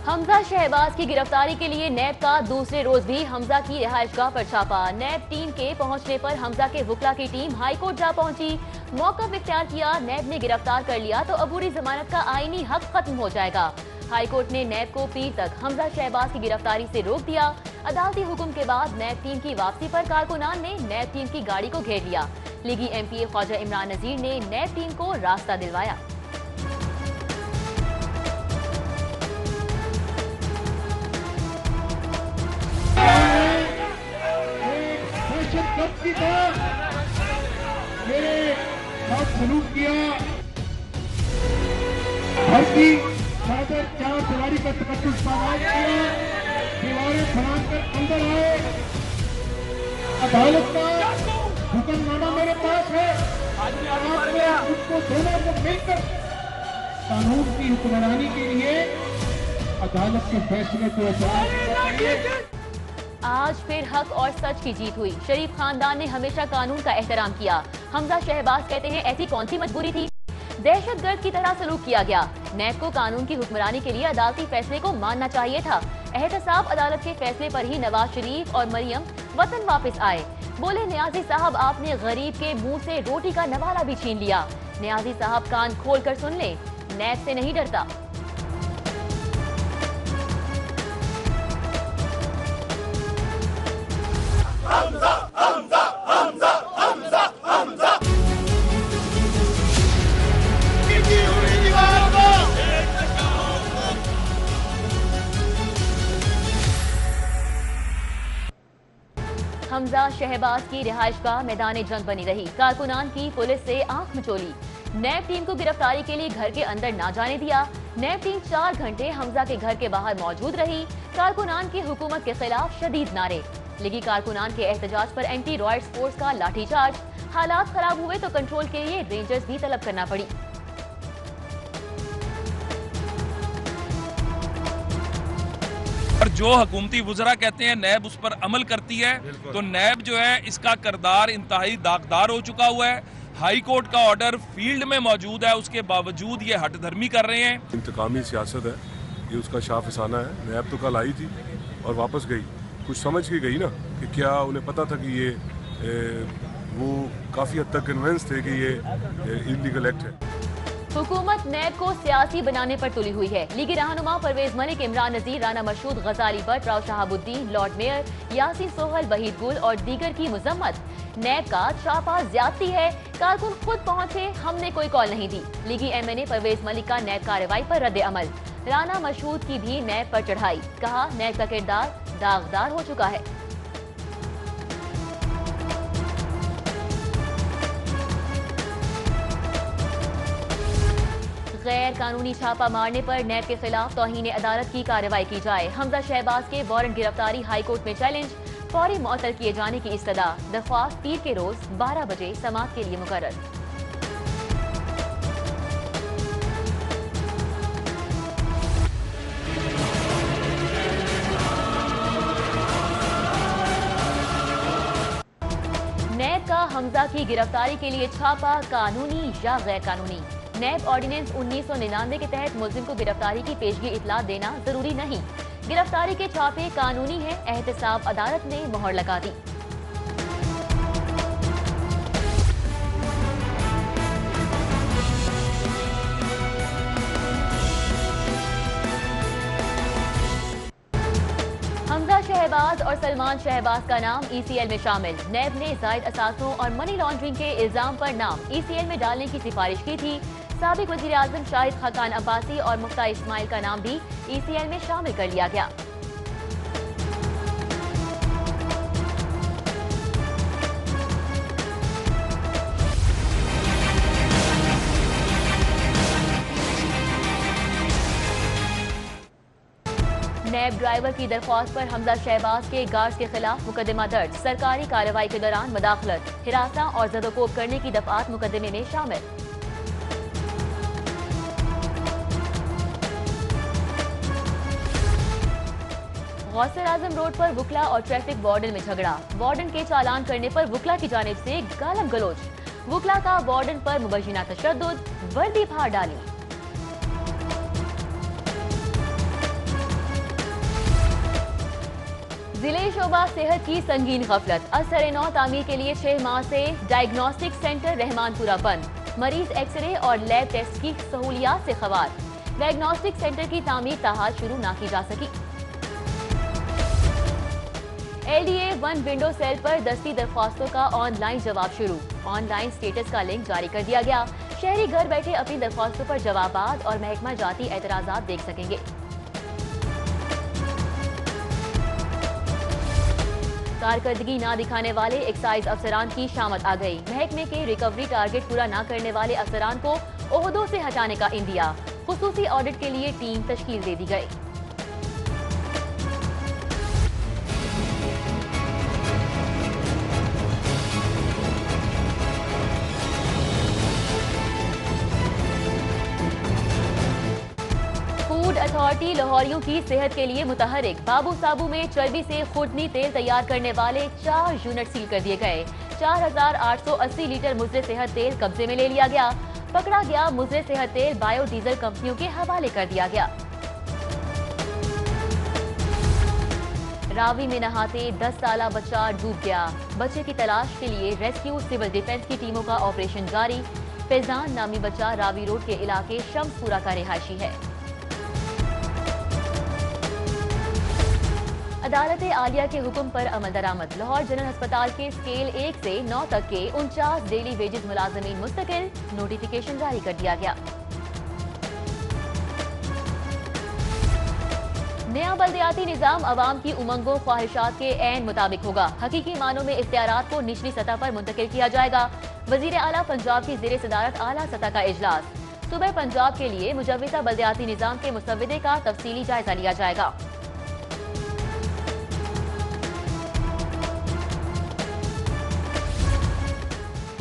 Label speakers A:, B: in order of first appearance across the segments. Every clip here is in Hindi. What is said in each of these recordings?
A: हमजा शहबाज की गिरफ्तारी के लिए नैब का दूसरे रोज भी हमजा की रिहाइशगाह पर छापा। नैब टीम के पहुंचने पर हमजा के वुकला की टीम हाईकोर्ट जा पहुंची। मौका इख्तियार किया, नैब ने गिरफ्तार कर लिया तो अबूरी जमानत का आईनी हक खत्म हो जाएगा। हाईकोर्ट ने नैब को पीर तक हमजा शहबाज की गिरफ्तारी से रोक दिया। अदालती हुक्म के बाद नैब टीम की वापसी पर कारकुनान ने नैब टीम की गाड़ी को घेर लिया। लीगी एमपीए ख्वाजा इमरान नजीर ने नैब टीम को रास्ता दिलवाया।
B: मेरे साथ सलूक किया, भर्ती चादर चार सवारी का तकद्दुस पामाल किया, दीवारें फलांकर अंदर आए। अदालत का हुक्मनामा मेरे पास है, आपने उसको दोनों को मिलकर कानून की हुक्मरानी के लिए अदालत के फैसले को चाहिए।
A: आज फिर हक और सच की जीत हुई। शरीफ खानदान ने हमेशा कानून का एहतराम किया। हमजा शहबाज कहते हैं ऐसी कौन सी मजबूरी थी, दहशतगर्द की तरह सलूक किया गया। नैब को कानून की हुक्मरानी के लिए अदालती फैसले को मानना चाहिए था। एहतसाब अदालत के फैसले पर ही नवाज शरीफ और मरियम वतन वापस आए। बोले न्याजी साहब, आपने गरीब के मुंह से रोटी का नवाला भी छीन लिया। न्याजी साहब कान खोल कर सुन ले, नैब से नहीं डरता।
C: हमजा, हमजा, हमजा, हमजा, हमजा।
A: हमजा शहबाज की रिहाइशगाह मैदान जंग बनी रही। कारकुनान की पुलिस से आंख मिचोली। नैब टीम को गिरफ्तारी के लिए घर के अंदर ना जाने दिया। नैब टीम 4 घंटे हमजा के घर के बाहर मौजूद रही। कारकुनान की हुकूमत के खिलाफ शदीद नारे। लीगी कारकुनान के एहतजाज पर एंटी रॉयट्स फोर्स का लाठीचार्ज। हालात खराब हुए तो कंट्रोल के लिए रेंजर्स भी तलब करना पड़ी।
D: और जो हुकूमती वुज़रा कहते हैं नैब उस पर अमल करती है, तो नैब जो है इसका किरदार इंतहाई दागदार हो चुका हुआ है। हाई कोर्ट का ऑर्डर फील्ड में मौजूद है, उसके बावजूद ये हटधर्मी कर रहे हैं।
E: इंतकामी सियासत है, ये उसका शाफिसाना है। नैब तो कल आई थी और वापस गई, कुछ समझ के गई ना कि क्या उन्हें पता था कि ये वो काफ़ी हद तक कन्विंस थे कि ये इलीगल एक्ट है।
A: हुकूमत नैब को सियासी बनाने पर तुली हुई है। लीगी रहनुमा परवेज मलिक, इमरान नजीर, राना मशहूद, गजाली भट्ट, राव शहाबुद्दीन, लॉर्ड मेयर, यासीन सोहल, वहीद गुल और दीगर की मुजम्मत। नैब का छापा ज्यादती है, कारकुन खुद पहुंचे, हमने कोई कॉल नहीं दी। लीगी एमएनए परवेज मलिक का नैब कार्रवाई पर रद्द अमल। राना मशहूद की भी नैब पर चढ़ाई, कहा नैब का किरदार दागदार हो चुका है। गैर कानूनी छापा मारने पर नैब के खिलाफ तौहीन अदालत की कार्रवाई की जाए। हमजा शहबाज के वारंट गिरफ्तारी हाईकोर्ट में चैलेंज। फौरी मुअत्तल किए जाने की इस्तदा। दरख्वास्त पीर के रोज 12 बजे समाअत के लिए मुकर्रर। नैब का हमजा की गिरफ्तारी के लिए छापा कानूनी या गैर कानूनी। नैब ऑर्डिनेंस 1999 के तहत मुल्जिम को गिरफ्तारी की पेशगी इतला देना जरूरी नहीं। गिरफ्तारी के छापे कानूनी है, एहतसाब अदालत ने मोहर लगा दी। हमजा शहबाज और सलमान शहबाज का नाम ईसीएल में शामिल। नैब ने जायद असासों और मनी लॉन्ड्रिंग के इल्जाम पर नाम ईसीएल में डालने की सिफारिश की थी। साबिक वजीर आजम शाहिद खाकान अब्बासी और मुफ्ता इस्माइल का नाम भी ईसीएल में शामिल कर लिया गया। नैब ड्राइवर की दरख्वास्त पर हमजा शहबाज के गार्ड्स के खिलाफ मुकदमा दर्ज। सरकारी कार्रवाई के दौरान मुदाखलत, हिरासा और जदोकोब करने की दफात मुकदमे में शामिल। गौसर आजम रोड पर वुकला और ट्रैफिक वार्डन में झगड़ा। वार्डन के चालान करने पर वुकला की जानिब से गालम गलोच। वुकला का वार्डन पर मुबैना तशद्दुद, वर्दी फाड़ डाली। जिले शोबा सेहत की संगीन गफलत। असर-ए-नौ तामीर के लिए 6 माह से डायग्नोस्टिक सेंटर रहमानपुरा बंद। मरीज एक्सरे और लैब टेस्ट की सहूलियात से खवार। डायग्नोस्टिक सेंटर की तामीर ताहाल शुरू ना की जा सकी। LDA वन विंडो सेल पर दस्ती दरख्वास्तों का ऑनलाइन जवाब शुरू। ऑनलाइन स्टेटस का लिंक जारी कर दिया गया। शहरी घर बैठे अपनी दरख्वास्तों पर जवाबात और महकमा जाती एतराजात देख सकेंगे। कारकर्दगी ना दिखाने वाले एक्साइज अफसरान की शामत आ गई। महकमे के रिकवरी टारगेट पूरा ना करने वाले अफसरान को ओहदों से हटाने का इंदिया। खुसूसी ऑडिट के लिए टीम तश्कील दे दी गई। अथॉरिटी लाहौरियों की सेहत के लिए मुतहरिक। बाबू साबू में चर्बी से खुर्दनी तेल तैयार करने वाले 4 यूनिट सील कर दिए गए। 4880 लीटर मुजरे सेहत तेल कब्जे में ले लिया गया। पकड़ा गया मुजरे सेहत तेल बायोडीजल कंपनियों के हवाले कर दिया गया। रावी में नहाते 10 साला बच्चा डूब गया। बच्चे की तलाश के लिए रेस्क्यू सिविल डिफेंस की टीमों का ऑपरेशन जारी। फैजान नामी बच्चा रावी रोड के इलाके शम्सपुरा का रिहायशी है। अदालत आलिया के हुक्म पर अमल दरामद। लाहौर जनरल अस्पताल के स्केल 1 से 9 तक के 49 डेली वेजेस मुलाजमीन मुस्तकिल। नोटिफिकेशन जारी कर दिया गया। नया बल्दियाती निजाम अवाम की उमंगों ख्वाहिशात के ऐन मुताबिक होगा। हकीकी मानों में इख्तियारात को निचली सतह पर मुंतकिल किया जाएगा। वजीर आला पंजाब की ज़ेर सदारत आला सतह का इजलास। सुबह पंजाब के लिए मुजव्विदा बल्दियाती निजाम के मुसव्विदे का तफसीली जायजा लिया जाएगा।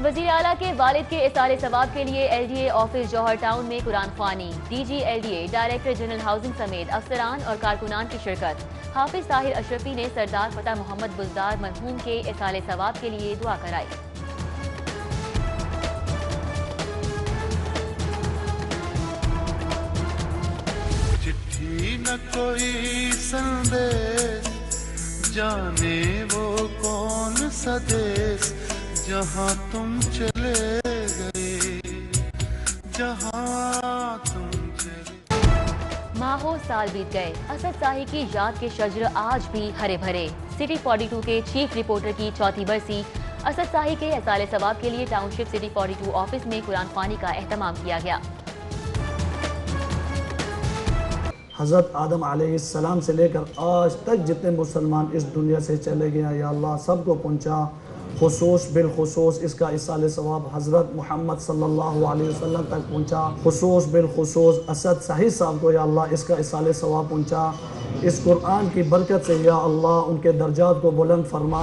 A: वजीर आला के वालिद के इसाले सवाब के लिए LDA ऑफिस जौहर टाउन में कुरान ख्वानी। DG LDA, director general housing समेत अफसरान और कारकुनान की शिरकत। हाफिज ताहिर अशरफी ने सरदार फतेह मोहम्मद बुज़दार मरहूम के इसाले सवाब के लिए दुआ कराई।
C: चिट्ठी न कोई संदेश, जाने वो कौन सा देश, जहाँ तुम चले गए, जहाँ तुम चले।
A: माहो साल बीत गए। असद शाही की याद के शजर आज भी हरे भरे। सिटी 42 के चीफ रिपोर्टर की चौथी बरसी। असद शाही के इसाले सवाब के लिए टाउनशिप सिटी 42 ऑफिस में कुरान ख्वानी का एहतमाम किया गया।
F: हज़रत आदम अलैहिस्सलाम से लेकर आज तक जितने मुसलमान इस दुनिया से चले गए, या अल्लाह सबको पहुँचा। खुसूस बिलखुसूस इसका इसाले सवाब हज़रत मोहम्मद सल्लल्लाहु अलैहि वसल्लम तक पहुँचा। खुसूस बिलखुसूस असद शाही साहब को या अल्लाह इसका इसाले सवाब पहुँचा। इस कुरान की बरकत से या अल्लाह उनके दर्जात को बुलंद फरमा।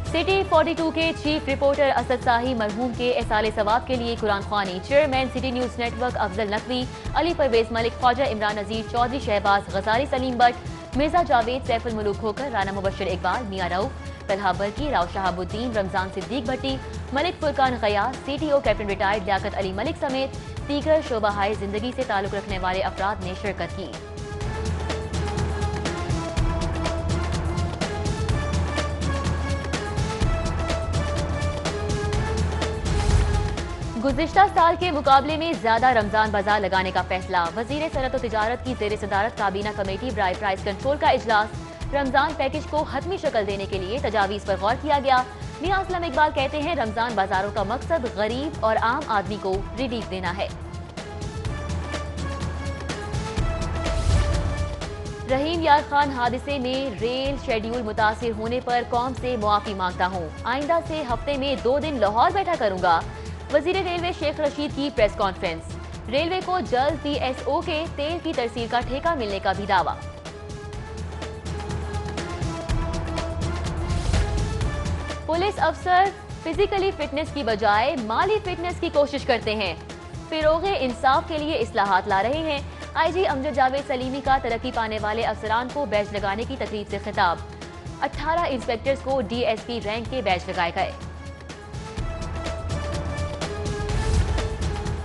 A: सिटी 42 के चीफ रिपोर्टर असद शाही मरहूम के इसाले सवाब के लिए कुरान ख्वानी। Chairman city news network Afzal Naqvi, Ali Parvez Malik, Khawaja Imran Nazir, Chaudhry Shahbaz, Ghazari Saleem Butt, Mirza Javed, Saiful Muluk होकर, Rana Mubashar Iqbal, Mian Rauf, Talha Barki, Rao Shahabuddin, Ramzan Siddique Bhatti, Malik Furqan Ghayas, CTO captain retired Liaquat Ali Malik समेत दीगर शोबाहाए जिंदगी से ताल्लुक रखने वाले अफराद ने शिरकत की। गुज़िश्ता साल के मुकाबले में ज्यादा रमजान बाजार लगाने का फैसला। वजीर सनअत और तिजारत की ज़ेर सदारत काबीना कमेटी बराए प्राइस कंट्रोल का इजलास। रमजान पैकेज को हतमी शक्ल देने के लिए तजावीज़ पर गौर किया गया। मियां असलम इकबाल कहते हैं रमजान बाजारों का मकसद गरीब और आम आदमी को रिलीफ देना है। रहीम यार खान हादसे में रेल शेड्यूल मुतासिर होने पर कौम से मुआफी मांगता हूँ। आइंदा से हफ्ते में 2 दिन लाहौर बैठा करूंगा। वजीर रेलवे शेख रशीद की प्रेस कॉन्फ्रेंस। रेलवे को जल्द PSO के तेल की तरसील का ठेका मिलने का भी दावा। पुलिस अफसर फिजिकली फिटनेस की बजाय माली फिटनेस की कोशिश करते हैं। फिरोगे इंसाफ के लिए इस्लाहात ला रहे हैं। IG अमजद जावेद सलीमी का तरक्की पाने वाले अफसरान को बैच लगाने की तकरीब से खिताब। 18 इंस्पेक्टर्स को DSP रैंक के बैच लगाए गए।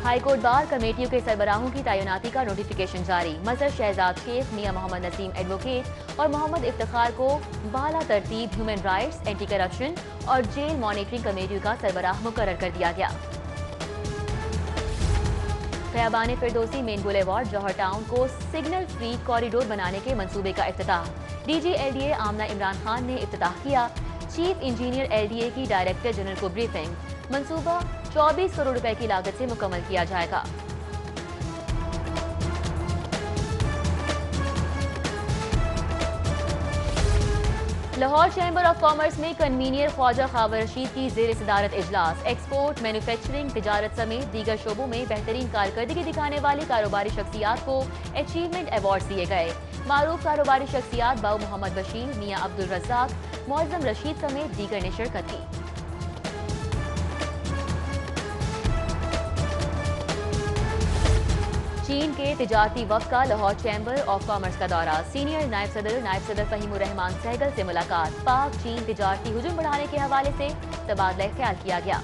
A: हाईकोर्ट बार कमेटियों के सरबराहों की तैनाती का नोटिफिकेशन जारी। मजहर शहजाद शेख, मियां मोहम्मद नसीम एडवोकेट और मोहम्मद इफ्तिखार को बाला तरतीब ह्यूमन राइट्स, एंटी करप्शन और जेल मॉनिटरिंग कमेटियों का सरबराह मुकर्रर कर दिया गया। खयाबान फिरदौसी मेन बुलेवार्ड जौहर टाउन को सिग्नल फ्री कॉरिडोर बनाने के मंसूबे का इफ्तिताह। डीजी एलडीए आमना इमरान खान ने इफ्तिताह किया। चीफ इंजीनियर एलडीए की डायरेक्टर जनरल को ब्रीफिंग। मंसूबा 24 करोड़ रुपए की लागत से मुकम्मल किया जाएगा। लाहौर चैम्बर ऑफ कॉमर्स में कन्वीनियर ख्वाजा खावर रशीद की जेर सदारत इजलास। एक्सपोर्ट, मैन्युफैक्चरिंग, तिजारत समेत दीगर शोबों में बेहतरीन कारकर्दगी दिखाने वाली कारोबारी शख्सियात को अचीवमेंट अवार्ड दिए गए। मारूफ कारोबारी शख्सियात बाऊ मोहम्मद बशीर, मियां अब्दुल रज़ाक, मुअज़्ज़म रशीद समेत दीगर ने शिरकत की। चीन के तिजारती वफ़द का लाहौर चैम्बर ऑफ कॉमर्स का दौरा। सीनियर नायब सदर फ़हीमुर रहमान सहगल से मुलाकात। पाक चीन तिजारती हुजूम बढ़ाने के हवाले से तबादला ख्याल किया गया।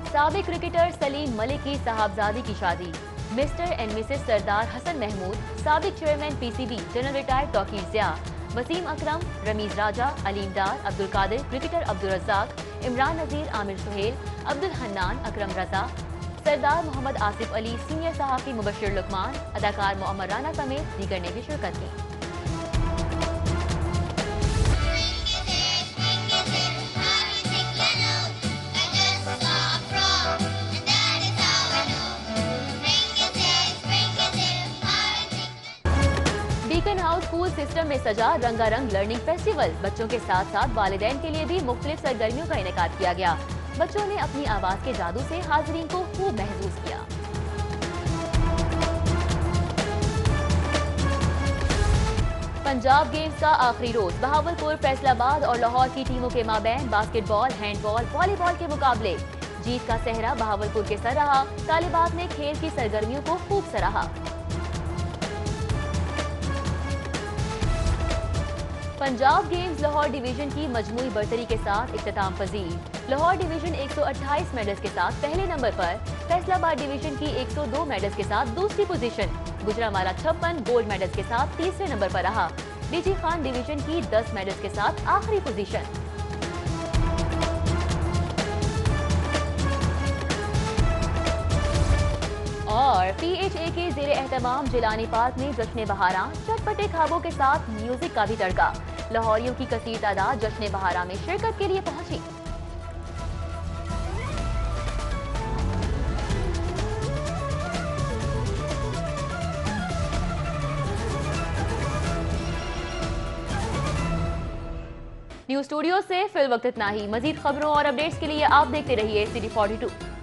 A: साबिक क्रिकेटर सलीम मलिक की साहबजादी की शादी। Mister and missus Sardar Hassan Mahmood, साबिक chairman PCB, general retired Tauqir Zia, Wasim Akram, Rameez Raja, Aleem Dar, Abdul Qadir, cricketer Abdul Razzaq, Imran Nazir, Aamir Sohail, Abdul Hannan, Akram Raza, Sardar Mohammad Asif Ali, senior सहाफ़ी मुबशिर लुकमान, अदाकार मोअम्मर राना समेत दीगर ने भी शिरकत की। बीकन हाउस स्कूल सिस्टम में सजा रंगारंग लर्निंग फेस्टिवल। बच्चों के साथ साथ वालिदैन के लिए भी मुख्तलिफ सरगर्मियों का इनेकाद किया गया। बच्चों ने अपनी आवाज के जादू से हाज़रीन को खूब महसूस किया। पंजाब गेम्स का आखिरी रोज। बहावलपुर, फैसलाबाद और लाहौर की टीमों के माबैन बास्केटबॉल, हैंडबॉल, वॉलीबॉल के मुकाबले। जीत का सेहरा बहावलपुर के सर रहा। तालिबात ने खेल की सरगर्मियों को खूब सराहा। पंजाब गेम्स लाहौर डिवीजन की मजमूई बरतरी के साथ इख्तिताम पजीर। लाहौर डिवीजन 128 मेडल्स के साथ पहले नंबर पर, फैसलाबाद डिवीजन की 102 मेडल्स के साथ दूसरी पोजीशन। गुजरांवाला 56 गोल्ड मेडल्स के साथ तीसरे नंबर पर रहा। डीजी खान डिवीजन की 10 मेडल्स के साथ आखिरी पोजीशन। और PHA के जेर एहतमाम जिलानी पार्क में जश्न बहारां, चटपटे खाबों के साथ म्यूजिक का भी तड़का। लाहौरियों की कसीर तादाद जश्न बहारां में शिरकत के लिए पहुंची। न्यूज़ स्टूडियो से फिल वक्त इतना ही। मजीद खबरों और अपडेट्स के लिए आप देखते रहिए City 42।